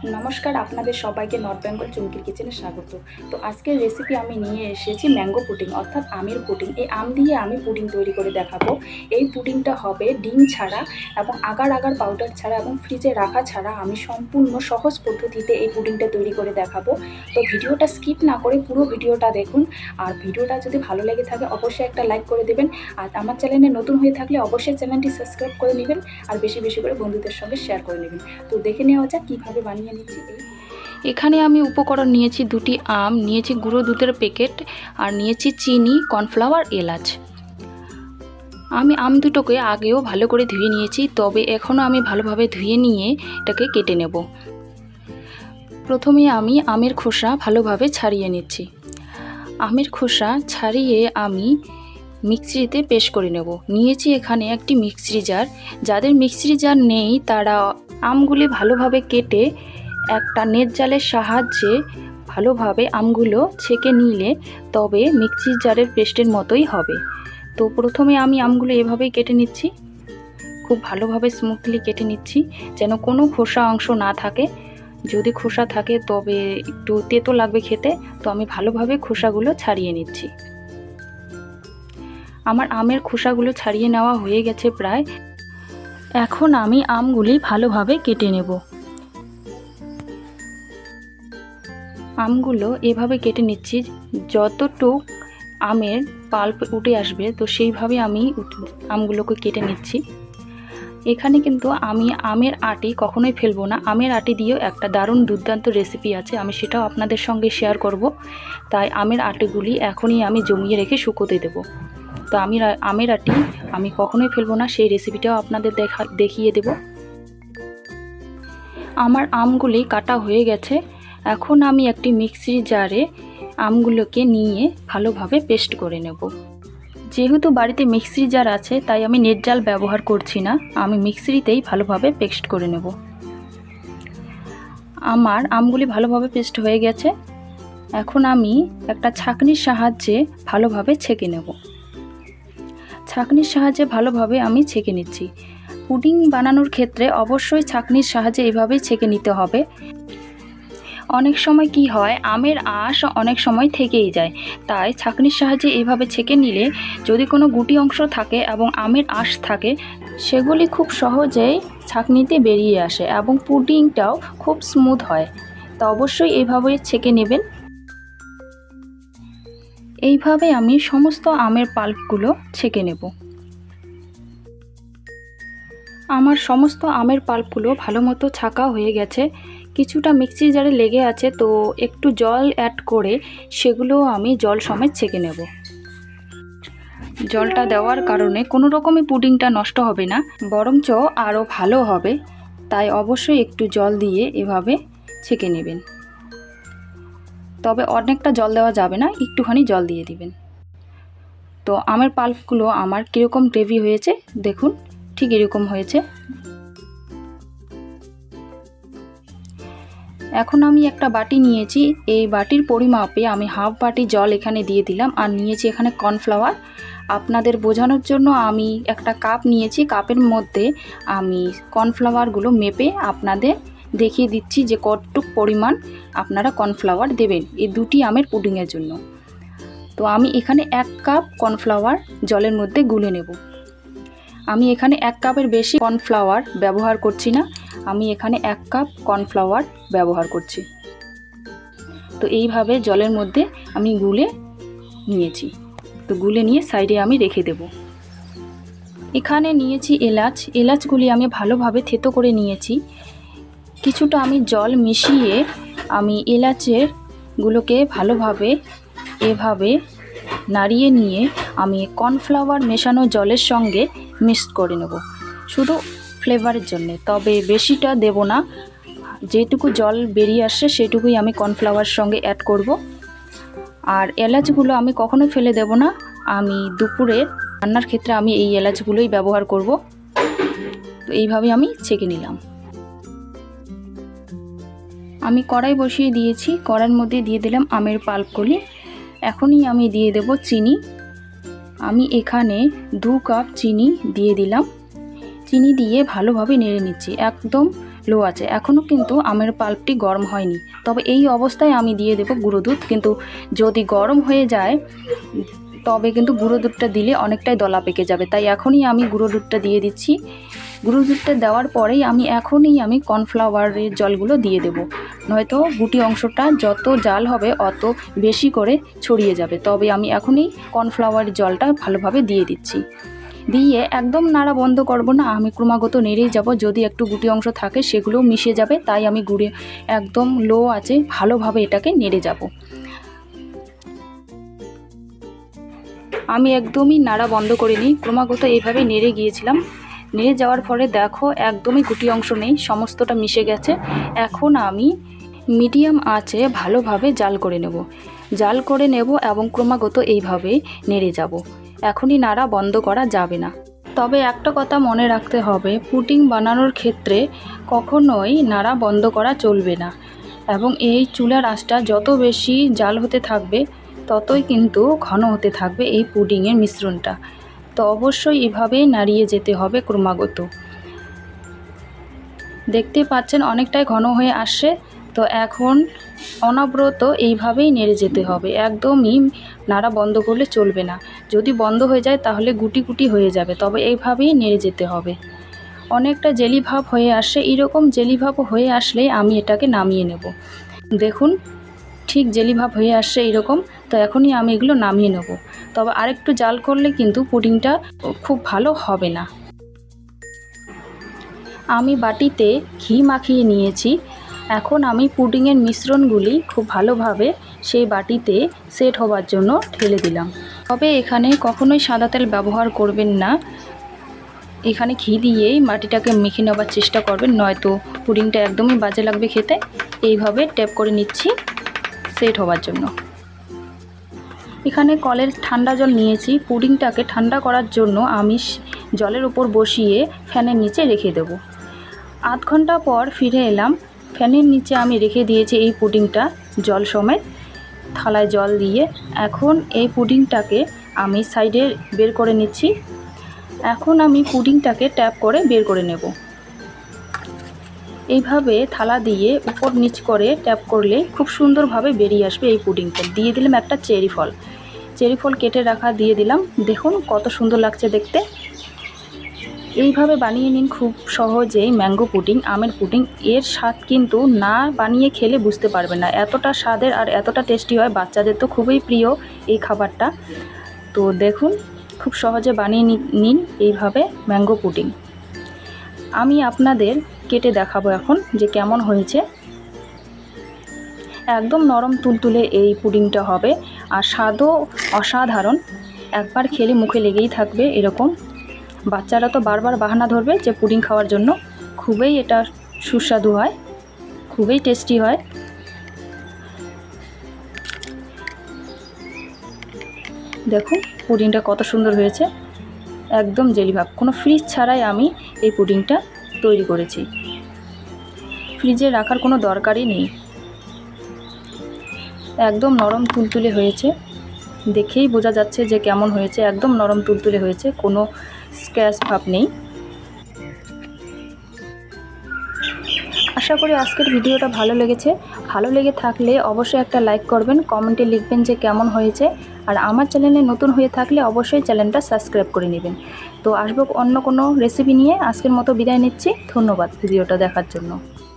নমস্কার, আপনাদের সবাইকে নর্থ বেঙ্গল চুমকির কিচেনে স্বাগত। তো আজকের রেসিপি আমি নিয়ে এসেছি ম্যাঙ্গো পুডিং অর্থাৎ আমের পুডিং। এই আম দিয়ে আমি পুডিং তৈরি করে দেখাবো। এই পুডিংটা হবে ডিম ছাড়া এবং আগার আগার পাউডার ছাড়া এবং ফ্রিজে রাখা ছাড়া। আমি সম্পূর্ণ সহজ পদ্ধতিতে এই পুডিংটা তৈরি করে দেখাবো। তো ভিডিওটা স্কিপ না করে পুরো ভিডিওটা দেখুন। আর ভিডিওটা যদি ভালো লেগে থাকে অবশ্যই একটা লাইক করে দেবেন। আর আমার চ্যানেলে নতুন হয়ে থাকলে অবশ্যই চ্যানেলটি সাবস্ক্রাইব করে নেবেন আর বেশি বেশি করে বন্ধুদের সঙ্গে শেয়ার করে নেবেন। তো দেখে নেওয়া যাক কীভাবে বানিয়ে নিচ্ছি। এখানে আমি উপকরণ নিয়েছি দুটি আম, নিয়েছি গুঁড়ো দুধের প্যাকেট, আর নিয়েছি চিনি, কর্নফ্লাওয়ার, এলাচ। আমি আম দুটোকে আগেও ভালো করে ধুয়ে নিয়েছি, তবে এখনও আমি ভালোভাবে ধুয়ে নিয়ে এটাকে কেটে নেব। প্রথমে আমি আমের খোসা ভালোভাবে ছাড়িয়ে নিচ্ছি। আমের খোসা ছাড়িয়ে আমি মিক্সিতে পেস্ট করে নেব। নিয়েছি এখানে একটি মিক্সি জার। যাদের মিক্সি জার নেই তারা আমগুলি ভালোভাবে কেটে একটা নেট জালের সাহায্যে ভালোভাবে আমগুলো ছেঁকে নিলে তবে মিক্সির জারের পেস্টের মতোই হবে। তো প্রথমে আমি আমগুলো এভাবেই কেটে নিচ্ছি, খুব ভালোভাবে স্মুথলি কেটে নিচ্ছি যেন কোনো খোসা অংশ না থাকে। যদি খোসা থাকে তবে একটু তেতো লাগবে খেতে, তো আমি ভালোভাবে খোসাগুলো ছাড়িয়ে নিচ্ছি। আমার আমের খোসাগুলো ছাড়িয়ে নেওয়া হয়ে গেছে প্রায়। এখন আমি আমগুলি ভালোভাবে কেটে নেব। আমগুলো এভাবে কেটে নিচ্ছি, যতটুক আমের পাল্প উঠে আসবে তো সেইভাবে আমি আমগুলোকে কেটে নিচ্ছি। এখানে কিন্তু আমি আমের আটি কখনোই ফেলবো না। আমের আটি দিয়েও একটা দারুণ দুর্দান্ত রেসিপি আছে, আমি সেটাও আপনাদের সঙ্গে শেয়ার করব। তাই আমের আটিগুলি এখনই আমি জমিয়ে রেখে শুকোতে দেব। তো আমের আটি আমি কখনোই ফেলবো না, সেই রেসিপিটাও আপনাদের দেখিয়ে দেব। আমার আমগুলি কাটা হয়ে গেছে। এখন আমি একটি মিক্সির জারে আমগুলোকে নিয়ে ভালোভাবে পেস্ট করে নেব। যেহেতু বাড়িতে মিক্সির জার আছে তাই আমি নেট জাল ব্যবহার করছি না, আমি মিক্সিতেই ভালোভাবে পেস্ট করে নেব। আমার আমগুলি ভালোভাবে পেস্ট হয়ে গেছে। এখন আমি একটা ছাঁকনির সাহায্যে ভালোভাবে ছেঁকে নেব। ছাঁকনির সাহায্যে ভালোভাবে আমি ছেঁকে নিচ্ছি। পুডিং বানানোর ক্ষেত্রে অবশ্যই ছাঁকনির সাহায্যে এভাবেই ছেঁকে নিতে হবে। অনেক সময় কি হয়, আমের আঁশ অনেক সময় থেকেই যায়, তাই ছাঁকনির সাহায্যে এইভাবে ছেঁকে নিলে যদি কোনো গুটি অংশ থাকে এবং আমের আঁশ থাকে সেগুলি খুব সহজেই ছাঁকনিতে বেরিয়ে আসে এবং পুডিংটাও খুব স্মুথ হয়। তো অবশ্যই এইভাবে ছেঁকে নেবেন। এইভাবে আমি সমস্ত আমের পাল্পগুলো ছেঁকে নেব। আমার সমস্ত আমের পাল্পগুলো ভালো মতো ছাঁকা হয়ে গেছে। কিছুটা মিক্সি জারে লেগে আছে, তো একটু জল অ্যাড করে সেগুলোও আমি জল সমেত ছেঁকে নেব। জলটা দেওয়ার কারণে কোনো রকমই পুডিংটা নষ্ট হবে না, বরঞ্চ আরও ভালো হবে। তাই অবশ্যই একটু জল দিয়ে এভাবে ছেঁকে নেবেন। তবে অনেকটা জল দেওয়া যাবে না, একটুখানি জল দিয়ে দিবেন। তো আমের পাল্পগুলো আমার কীরকম গ্রেভি হয়েছে দেখুন, ঠিক এরকম হয়েছে। এখন আমি একটা বাটি নিয়েছি, এই বাটির পরিমাপে আমি হাফ বাটি জল এখানে দিয়ে দিলাম। আর নিয়েছি এখানে কর্নফ্লাওয়ার। আপনাদের বোঝানোর জন্য আমি একটা কাপ নিয়েছি, কাপের মধ্যে আমি কর্নফ্লাওয়ারগুলো মেপে আপনাদের দেখিয়ে দিচ্ছি যে কতটুক পরিমাণ আপনারা কর্নফ্লাওয়ার দেবেন এই দুটি আমের পুডিংয়ের জন্য। তো আমি এখানে 1 কাপ কর্নফ্লাওয়ার জলের মধ্যে গুলে নেব। আমি এখানে 1 কাপের বেশি কর্নফ্লাওয়ার ব্যবহার করছি না, আমি এখানে 1 কাপ কর্নফ্লাওয়ার ব্যবহার করছি। তো এইভাবে জলের মধ্যে আমি গুলে নিয়েছি। তো গুলে নিয়ে সাইডে আমি রেখে দেব। এখানে নিয়েছি এলাচ। এলাচগুলি আমি ভালোভাবে থেতো করে নিয়েছি। কিছুটা আমি জল মিশিয়ে আমি এলাচের গুলোকে ভালোভাবে এভাবে নাড়িয়ে নিয়ে আমি কর্নফ্লাওয়ার মেশানো জলের সঙ্গে মিক্স করে নেব, শুধু ফ্লেভারের জন্যে। তবে বেশিটা দেব না, যেটুকু জল বেরিয়ে আসছে সেটুকুই আমি কর্নফ্লাওয়ার সঙ্গে অ্যাড করব। আর এলাচগুলো আমি কখনো ফেলে দেব না, আমি দুপুরের রান্নার ক্ষেত্রে আমি এই এলাচগুলোই ব্যবহার করব। তো এইভাবে আমি ছেঁকে নিলাম। আমি কড়াই বসিয়ে দিয়েছি, কড়াইয়ের মধ্যে দিয়ে দিলাম আমের পাল্পগুলি। এখনই আমি দিয়ে দেব চিনি। আমি এখানে 2 কাপ চিনি দিয়ে দিলাম। চিনি দিয়ে ভালোভাবে নেড়ে নিচ্ছি, একদম লো আছে, এখনও কিন্তু আমের পাল্পটি গরম হয়নি। তবে এই অবস্থায় আমি দিয়ে দেব গুঁড়ো দুধ, কিন্তু যদি গরম হয়ে যায় তবে কিন্তু গুঁড়ো দুধটা দিলে অনেকটাই দলা পেকে যাবে, তাই এখনই আমি গুঁড়ো দুধটা দিয়ে দিচ্ছি। গুঁড়ো দুধটা দেওয়ার পরেই আমি কর্নফ্লাওয়ারের জলগুলো দিয়ে দেব, নয়তো গুটি অংশটা যত জাল হবে অত বেশি করে ছড়িয়ে যাবে। তবে আমি এখনই কর্নফ্লাওয়ারের জলটা ভালোভাবে দিয়ে দিচ্ছি। দিয়ে একদম নাড়া বন্ধ করব না, আমি ক্রমাগত নেড়েই যাব। যদি একটু গুটি অংশ থাকে সেগুলোও মিশে যাবে, তাই আমি একদম লো আছে ভালোভাবে এটাকে নেড়ে যাব। আমি একদমই নাড়া বন্ধ করিনি, ক্রমাগত এইভাবে নেড়ে গিয়েছিলাম। নেড়ে যাওয়ার ফলে দেখো একদমই গুটি অংশ নেই, সমস্তটা মিশে গেছে। এখন আমি মিডিয়াম আঁচে ভালোভাবে জাল করে নেব এবং ক্রমাগত এইভাবে নেড়ে যাব। এখনই নাড়া বন্ধ করা যাবে না। তবে একটা কথা মনে রাখতে হবে, পুডিং বানানোর ক্ষেত্রে কখনোই নাড়া বন্ধ করা চলবে না, এবং এই চুলার আঁচটা যত বেশি জাল হতে থাকবে ততই কিন্তু ঘন হতে থাকবে এই পুডিংয়ের মিশ্রণটা। তো অবশ্যই এভাবেই নাড়িয়ে যেতে হবে ক্রমাগত। দেখতে পাচ্ছেন অনেকটাই ঘন হয়ে আসছে, তো এখন অনবরত এইভাবেই নেড়ে যেতে হবে, একদমই নাড়া বন্ধ করলে চলবে না। যদি বন্ধ হয়ে যায় তাহলে গুটি গুটি হয়ে যাবে, তবে এইভাবেই নেড়ে যেতে হবে। অনেকটা জেলি ভাব হয়ে আসে, এরকম জেলি ভাব হয়ে আসলেই আমি এটাকে নামিয়ে নেব। দেখুন ঠিক জেলি ভাব হয়ে আসছে এরকম, তো এখনই আমি এগুলো নামিয়ে নেব। তবে আরেকটু জাল করলে কিন্তু পুডিংটা খুব ভালো হবে না। আমি বাটিতে ঘি মাখিয়ে নিয়েছি, এখন আমি পুডিংয়ের মিশ্রণগুলি খুব ভালোভাবে সেই বাটিতে সেট হওয়ার জন্য ঢেলে দিলাম। তবে এখানে কখনোই সাদা তেল ব্যবহার করবেন না, এখানে ঘি দিয়েই বাটিটাকে মেখে নেওয়ার চেষ্টা করবেন, নয়তো পুডিংটা একদমই বাজে লাগবে খেতে। এইভাবে ট্যাপ করে নিচ্ছি সেট হওয়ার জন্য। এখানে কলের ঠান্ডা জল নিয়েছি, পুডিংটাকে ঠান্ডা করার জন্য আমি জলের উপর বসিয়ে ফ্যানের নিচে রেখে দেব। আধ ঘন্টা পর ফিরে এলাম, ফ্যানের নিচে আমি রেখে দিয়েছি এই পুডিংটা জল সমেত, থালায় জল দিয়ে। এখন এই পুডিংটাকে আমি সাইডে বের করে নিচ্ছি। এখন আমি পুডিংটাকে ট্যাপ করে বের করে নেব। এইভাবে থালা দিয়ে উপর নিচ করে ট্যাপ করলে খুব সুন্দরভাবে বেরিয়ে আসবে এই পুডিংটা। দিয়ে দিলাম একটা চেরি ফল কেটে রাখা দিয়ে দিলাম। দেখুন কত সুন্দর লাগছে দেখতে। এইভাবে বানিয়ে নিন খুব সহজেই ম্যাঙ্গো পুডিং, আমের পুডিং। এর স্বাদ কিন্তু না বানিয়ে খেলে বুঝতে পারবেন না, এতটা স্বাদের আর এতটা টেস্টি হয়। বাচ্চাদের তো খুবই প্রিয় এই খাবারটা। তো দেখুন খুব সহজে বানিয়ে নিন এইভাবে ম্যাঙ্গো পুডিং। আমি আপনাদের কেটে দেখাবো এখন যে কেমন হয়েছে। একদম নরম তুলতুলে এই পুডিংটা হবে, আর স্বাদও অসাধারণ। একবার খেলে মুখে লেগেই থাকবে এরকম। বাচ্চারা তো বারবার বাহানা ধরবে যে পুডিং খাওয়ার জন্য। খুবই এটা সুস্বাদু হয়, খুবই টেস্টি হয়। দেখুন পুডিংটা কত সুন্দর হয়েছে, একদম জেলি ভাব। কোনো ফ্রিজ ছাড়াই আমি এই পুডিংটা তৈরি করেছি, ফ্রিজে রাখার কোনো দরকারই নেই। একদম নরম তুলতুলে হয়েছে, দেখেই বোঝা যাচ্ছে যে কেমন হয়েছে। একদম নরম তুলতুলে হয়েছে, কোনো স্ক্র্যাচ ভাব নেই। আশা করি আজকের ভিডিওটা ভালো লেগেছে। ভালো লেগে থাকলে অবশ্যই একটা লাইক করবেন, কমেন্টে লিখবেন যে কেমন হয়েছে। আর আমার চ্যানেলে নতুন হয়ে থাকলে অবশ্যই চ্যানেলটা সাবস্ক্রাইব করে নেবেন। তো আসবো অন্য কোনো রেসিপি নিয়ে। আজকের মতো বিদায় নিচ্ছি, ধন্যবাদ ভিডিওটা দেখার জন্য।